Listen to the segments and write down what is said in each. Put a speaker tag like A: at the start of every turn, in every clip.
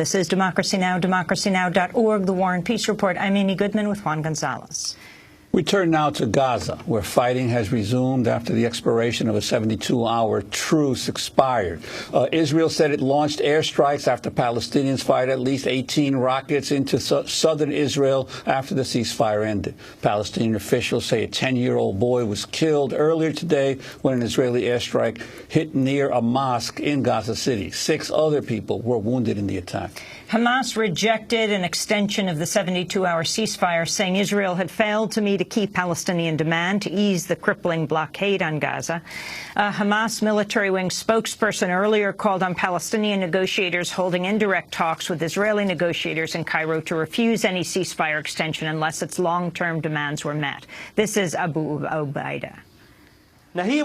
A: This is Democracy Now!, democracynow.org, The War and Peace Report. I'm Amy Goodman with Juan Gonzalez.
B: We turn now to Gaza, where fighting has resumed after the expiration of a 72-hour truce expired. Israel said it launched airstrikes after Palestinians fired at least 18 rockets into southern Israel after the ceasefire ended. Palestinian officials say a 10-year-old boy was killed earlier today when an Israeli airstrike hit near a mosque in Gaza City. 6 other people were wounded in the attack.
A: Hamas rejected an extension of the 72-hour ceasefire, saying Israel had failed to meet a key Palestinian demand to ease the crippling blockade on Gaza. A Hamas military wing spokesperson earlier called on Palestinian negotiators holding indirect talks with Israeli negotiators in Cairo to refuse any ceasefire extension unless its long-term demands were met. This is Abu Obaida.
C: We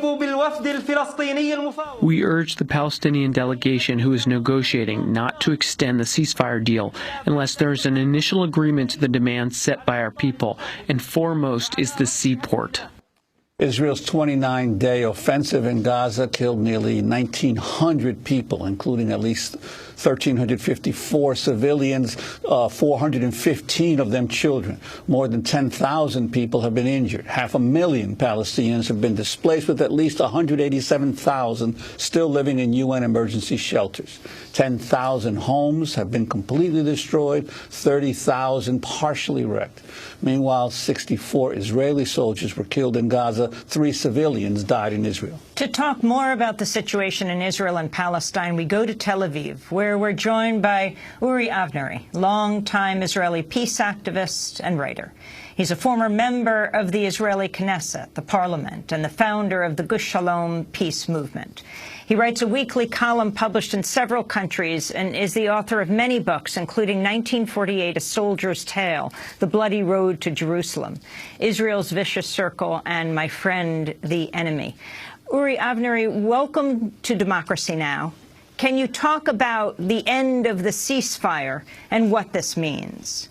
C: urge the Palestinian delegation who is negotiating not to extend the ceasefire deal unless there is an initial agreement to the demands set by our people, and foremost is the seaport.
B: Israel's 29-day offensive in Gaza killed nearly 1,900 people, including at least 1,354 civilians, 415 of them children. More than 10,000 people have been injured. 500,000 Palestinians have been displaced, with at least 187,000 still living in UN emergency shelters. 10,000 homes have been completely destroyed, 30,000 partially wrecked. Meanwhile, 64 Israeli soldiers were killed in Gaza. 3 civilians died in Israel.
A: To talk more about the situation in Israel and Palestine, we go to Tel Aviv, where we're joined by Uri Avnery, longtime Israeli peace activist and writer. He's a former member of the Israeli Knesset, the parliament, and the founder of the Gush Shalom peace movement. He writes a weekly column published in several countries and is the author of many books, including 1948, A Soldier's Tale, The Bloody Road to Jerusalem, Israel's Vicious Circle, and My Friend, the Enemy. Uri Avnery, welcome to Democracy Now! Can you talk about the end of the ceasefire and what this means?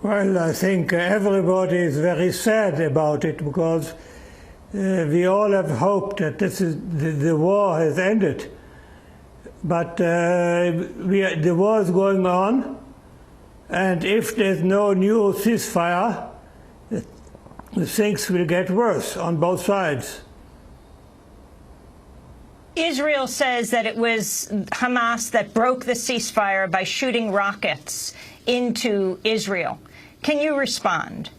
D: Well, I think everybody is very sad about it because we all have hoped that the war has ended. But the war is going on, and if there's no new ceasefire, things will get worse on both sides.
A: Israel says that it was Hamas that broke the ceasefire by shooting rockets into Israel. Can you respond?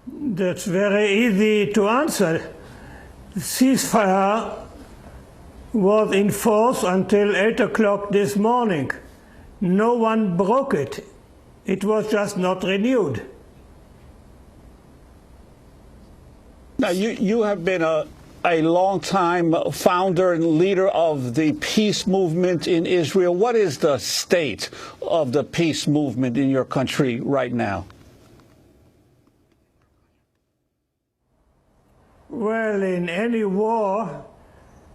D: That's very easy to answer. The ceasefire was in force until 8 o'clock this morning. No one broke it. It was just not renewed.
B: Now, you have been a long-time founder and leader of the peace movement in Israel. What is the state of the peace movement in your country right now?
D: Well, in any war,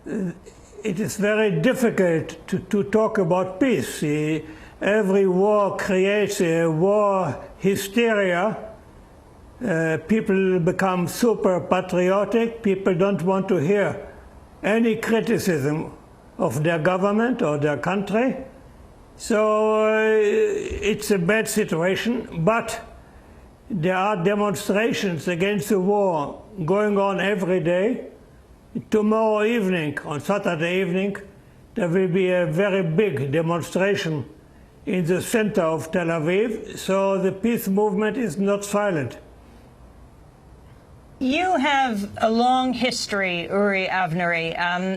D: it is very difficult to talk about peace. Every war creates a war hysteria. People become super patriotic. People don't want to hear any criticism of their government or their country. So it's a bad situation, but there are demonstrations against the war going on every day. Tomorrow evening, on Saturday evening, there will be a very big demonstration in the center of Tel Aviv. So the peace movement is not silent.
A: You have a long history, Uri Avnery,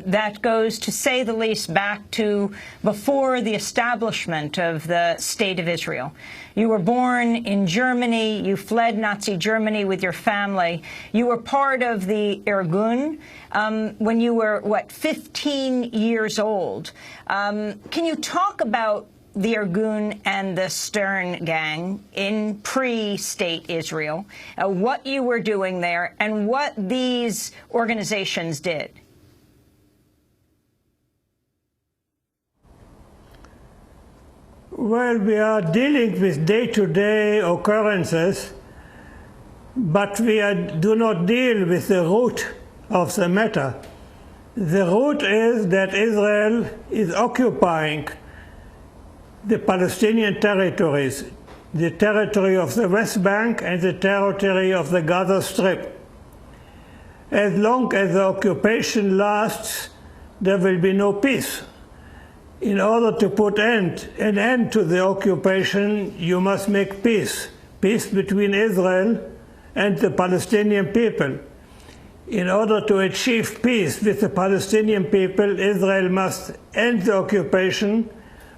A: that goes, to say the least, back to before the establishment of the State of Israel. You were born in Germany. You fled Nazi Germany with your family. You were part of the Irgun when you were, 15 years old. Can you talk about the Irgun and the Stern gang in pre-state Israel, what you were doing there, and what these organizations did?
D: Well, we are dealing with day-to-day occurrences, but we do not deal with the root of the matter. The root is that Israel is occupying the Palestinian territories, the territory of the West Bank and the territory of the Gaza Strip. As long as the occupation lasts, there will be no peace. In order to put an end to the occupation, you must make peace. Peace between Israel and the Palestinian people. In order to achieve peace with the Palestinian people, Israel must end the occupation,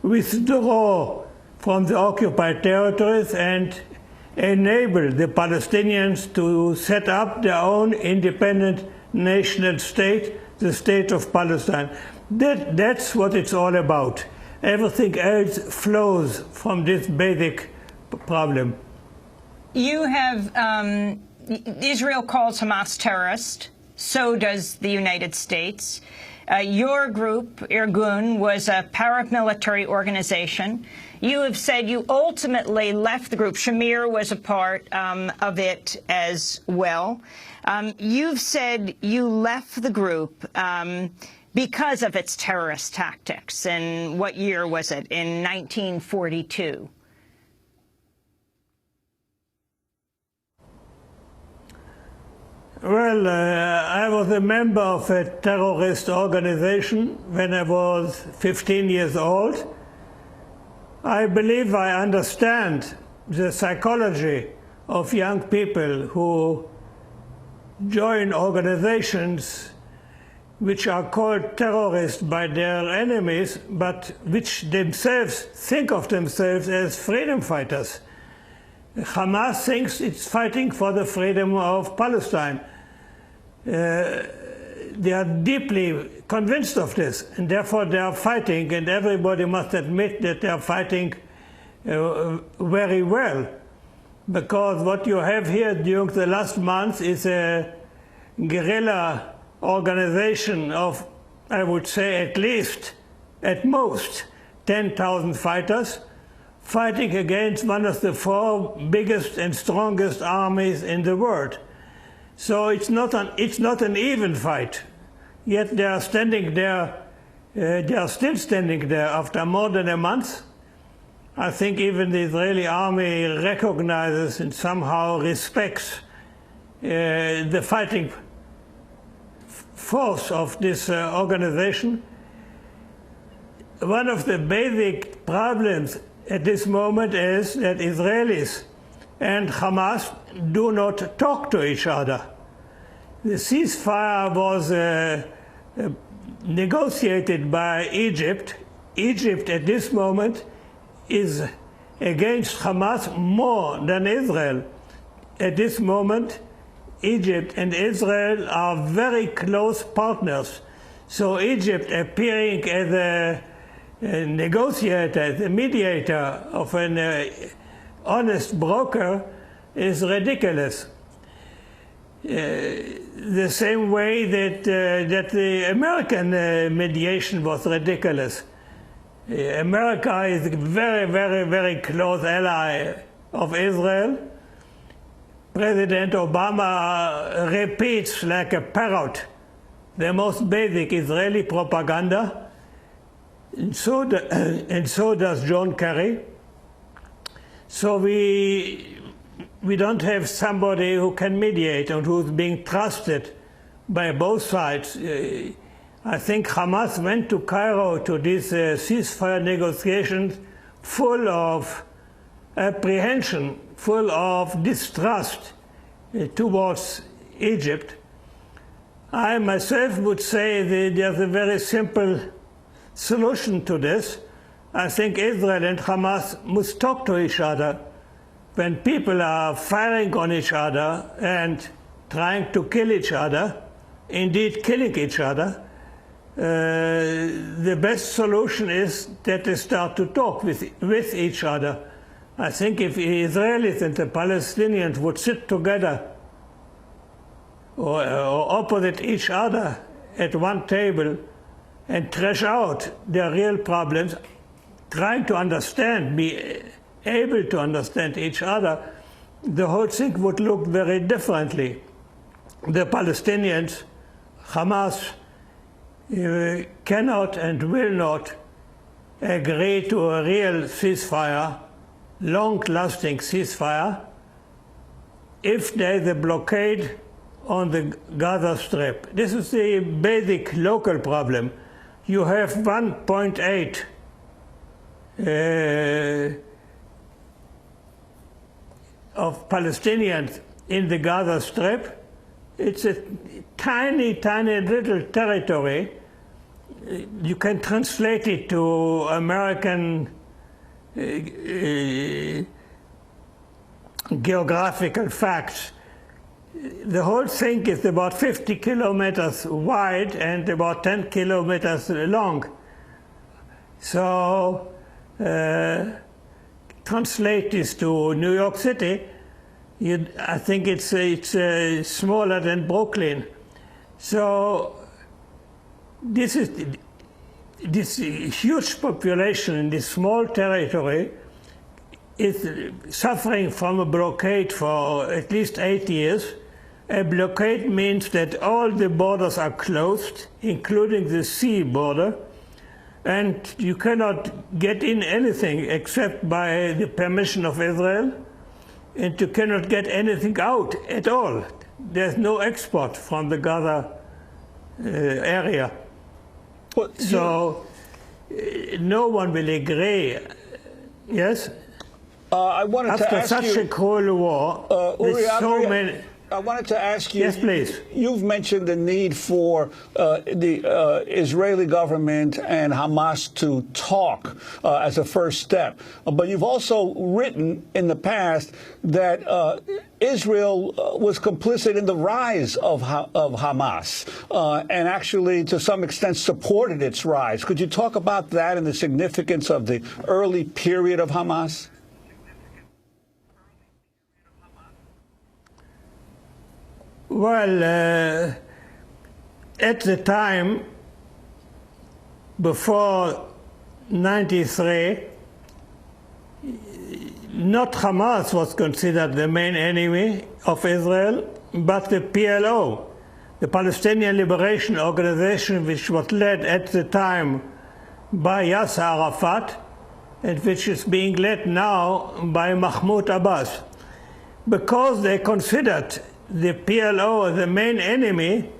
D: withdraw from the occupied territories, and enable the Palestinians to set up their own independent national state, the State of Palestine. That's what it's all about. Everything else flows from this basic problem.
A: You have, Israel calls Hamas terrorist, so does the United States. Your group, Irgun, was a paramilitary organization. You have said you ultimately left the group. Shamir was a part of it as well. You've said you left the group because of its terrorist tactics. And what year was it? In 1942.
D: Well, I was a member of a terrorist organization when I was 15 years old. I believe I understand the psychology of young people who join organizations which are called terrorists by their enemies, but which themselves think of themselves as freedom fighters. Hamas thinks it's fighting for the freedom of Palestine. They are deeply convinced of this, and therefore they are fighting, and everybody must admit that they are fighting very well. Because what you have here during the last month is a guerrilla organization of, I would say, at most, 10,000 fighters, fighting against one of the 4 biggest and strongest armies in the world. So it's not an even fight. Yet they are standing there. They are still standing there after more than a month. I think even the Israeli army recognizes and somehow respects the fighting force of this organization. One of the basic problems at this moment is that Israelis and Hamas do not talk to each other. The ceasefire was negotiated by Egypt. Egypt at this moment is against Hamas more than Israel. At this moment, Egypt and Israel are very close partners. So Egypt appearing as a negotiator, the mediator of an honest broker is ridiculous. The same way that the American mediation was ridiculous. America is a very, very, very close ally of Israel. President Obama repeats like a parrot the most basic Israeli propaganda, and so does John Kerry. So we don't have somebody who can mediate and who's being trusted by both sides. I think Hamas went to Cairo to these ceasefire negotiations full of apprehension, full of distrust towards Egypt. I myself would say that there's a very simple solution to this. I think Israel and Hamas must talk to each other. When people are firing on each other and trying to kill each other, indeed killing each other, the best solution is that they start to talk with each other. I think if Israelis and the Palestinians would sit together or opposite each other at one table and thresh out their real problems, trying to understand, be able to understand each other, the whole thing would look very differently. The Palestinians Hamas cannot and will not agree to a real ceasefire, long-lasting ceasefire, if there is a blockade on the Gaza Strip. This is the basic local problem. You have 1.8 of Palestinians in the Gaza Strip. It's a tiny, tiny little territory. You can translate it to American geographical facts. The whole thing is about 50 kilometers wide and about 10 kilometers long. So translate this to New York City, I think it's smaller than Brooklyn. So this huge population in this small territory is suffering from a blockade for at least 8 years. A blockade means that all the borders are closed, including the sea border, and you cannot get in anything except by the permission of Israel, and you cannot get anything out at all. There's no export from the Gaza area.
B: Well,
D: so no one will agree. Yes?
B: I wanted to ask
D: After such a cruel war,
B: Uri
D: there's so
B: Avnery,
D: many...
B: I wanted to ask you,
D: yes, please.
B: You've mentioned the need for the Israeli government and Hamas to talk as a first step. But you've also written in the past that Israel was complicit in the rise of Hamas and actually, to some extent, supported its rise. Could you talk about that and the significance of the early period of Hamas?
D: Well, at the time, before 93, not Hamas was considered the main enemy of Israel, but the PLO, the Palestinian Liberation Organization, which was led at the time by Yasser Arafat, and which is being led now by Mahmoud Abbas. Because they considered the PLO the main enemy,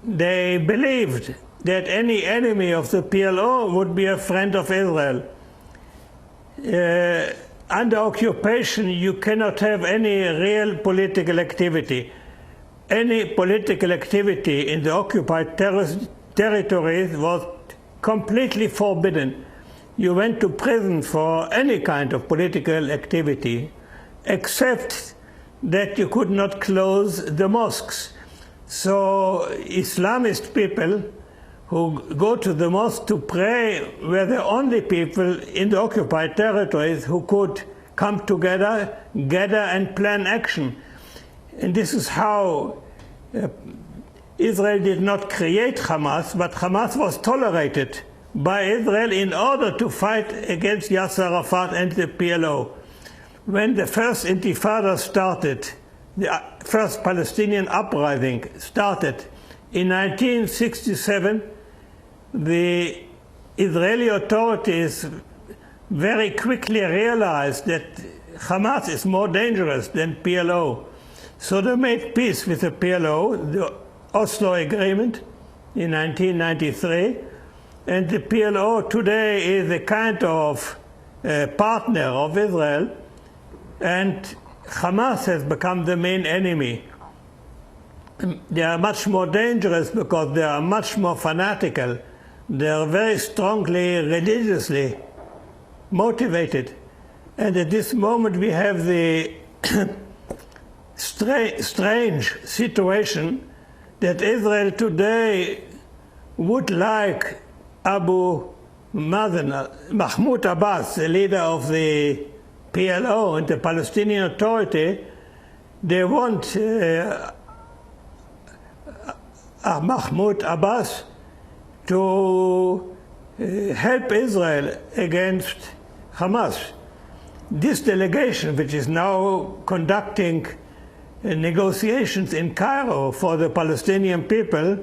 D: they believed that any enemy of the PLO would be a friend of Israel. Under occupation, you cannot have any real political activity. Any political activity in the occupied territories was completely forbidden. You went to prison for any kind of political activity, except that you could not close the mosques. So Islamist people who go to the mosque to pray were the only people in the occupied territories who could come together, gather and plan action. And this is how Israel did not create Hamas, but Hamas was tolerated by Israel in order to fight against Yasser Arafat and the PLO. When the first Intifada started, the first Palestinian uprising started in 1967, the Israeli authorities very quickly realized that Hamas is more dangerous than PLO. So they made peace with the PLO, the Oslo Agreement in 1993, and the PLO today is a kind of partner of Israel, and Hamas has become the main enemy. They are much more dangerous because they are much more fanatical. They are very strongly religiously motivated. And at this moment we have the strange situation that Israel today would like Mahmoud Abbas, the leader of the PLO and the Palestinian Authority, they want Mahmoud Abbas to help Israel against Hamas. This delegation, which is now conducting negotiations in Cairo for the Palestinian people,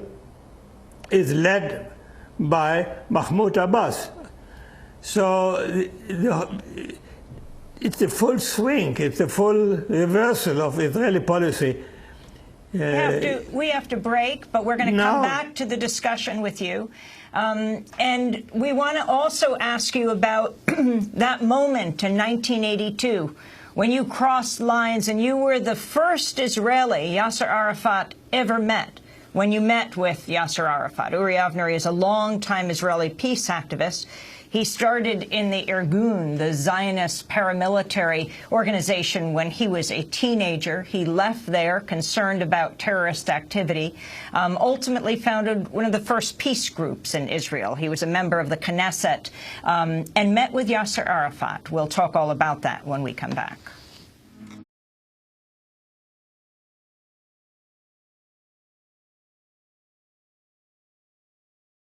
D: is led by Mahmoud Abbas. So it's a full swing, it's a full reversal of Israeli policy.
A: We have to break, but we're going to come back to the discussion with you. And we want to also ask you about that moment in 1982 when you crossed lines and you were the first Israeli Yasser Arafat ever met. When you met with Yasser Arafat, Uri Avnery is a longtime Israeli peace activist. He started in the Irgun, the Zionist paramilitary organization, when he was a teenager. He left there concerned about terrorist activity, ultimately founded one of the first peace groups in Israel. He was a member of the Knesset and met with Yasser Arafat. We'll talk all about that when we come back.